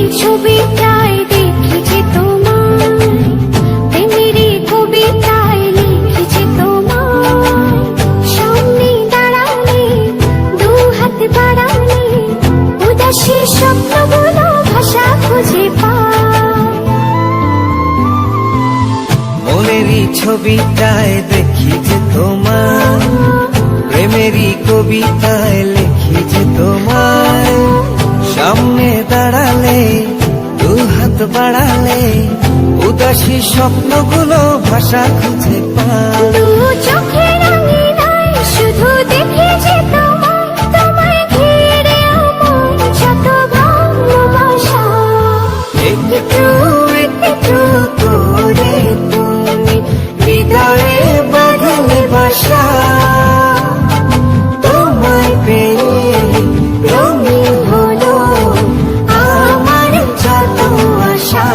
ছবিটায় দেখেছি তোমায়, প্রেমেরই কবিতায় লিখেছি তোমায়। সামনে দাঁড়ালে, দু হাত বাড়ালে, উদাসী স্বপ্নগুলো ভাষা খুঁজে পায়। মনেরই ছবিটায় দেখেছি তোমায়, প্রেমেরই কবিতায় লিখেছি তোমায়। সামনে দাঁড়ালে, দু হাত বাড়ালে, উদাসী স্বপ্নগুলো ভাষা খুঁজে পায়। দু চোখের আঙিনায় শুধু দেখেছি তোমায়, তোমায় ঘিরে আমার যত ভালোবাসা। একটু একটু করে তুমি হৃদয়ে বাঁধলে বাসা। তোমায় পেয়ে রঙিন হলো আমার যত আশা।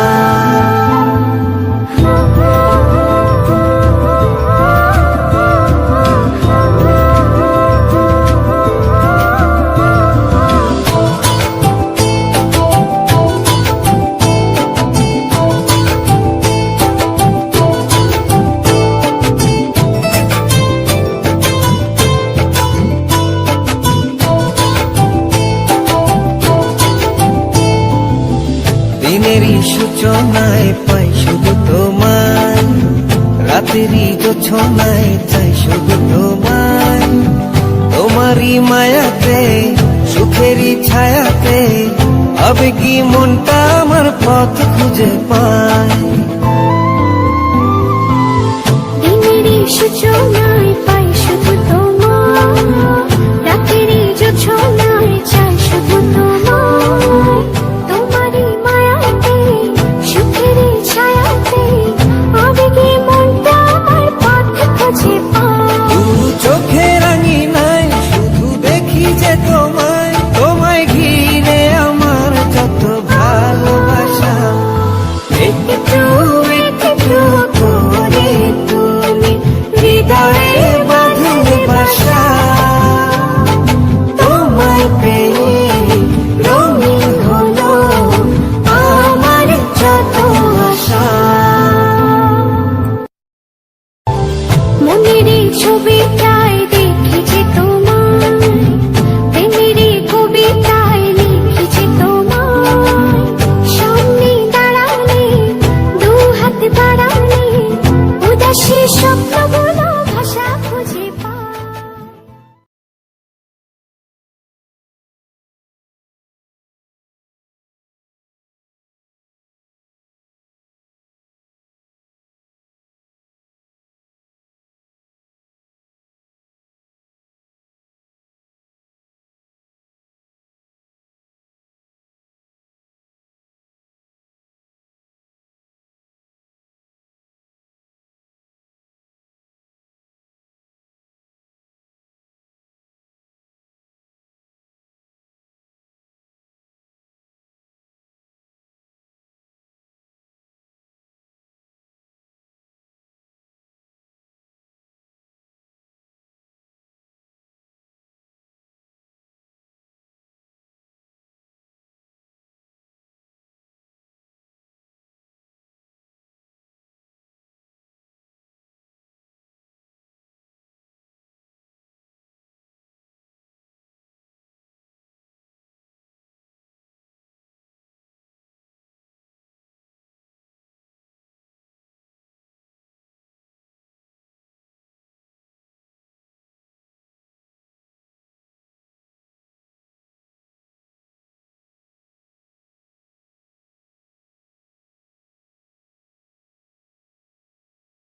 দিনেরই সূচনায় পাই শুধু তোমায়, রাতেরই জোছনায় চাই শুধু তোমায়। তোমারই মায়াতে, সুখেরই ছায়াতে, আবেগী মনটা আমার পথ খুঁজে পায়। দিনেরই সূচনায় পাই শুধু তোমায়, রাতেরই জোছনায় চাই শুধু তোমায়। তোমারই মায়াতে, সুখেরই ছায়াতে, আবেগী মনটা আমার পথ খুঁজে পায়। দু চোখের আঙিনায় শুধু দেখি যে তোমায়, তোমায় ঘিরে আমার যত ভালোবাসা। একটু একটু করে তুমি হৃদয়ে বাঁধলে বাসা। তোমায় পেয়ে রঙিন হলো আমার যত আশা। মনেরই ছবিটায় দেখেছি তোমায়, প্রেমেরই কবিতায় লিখেছি তোমায়। সামনে দাঁড়ালে, দু হাত বাড়ালে, উদাসী স্বপ্ন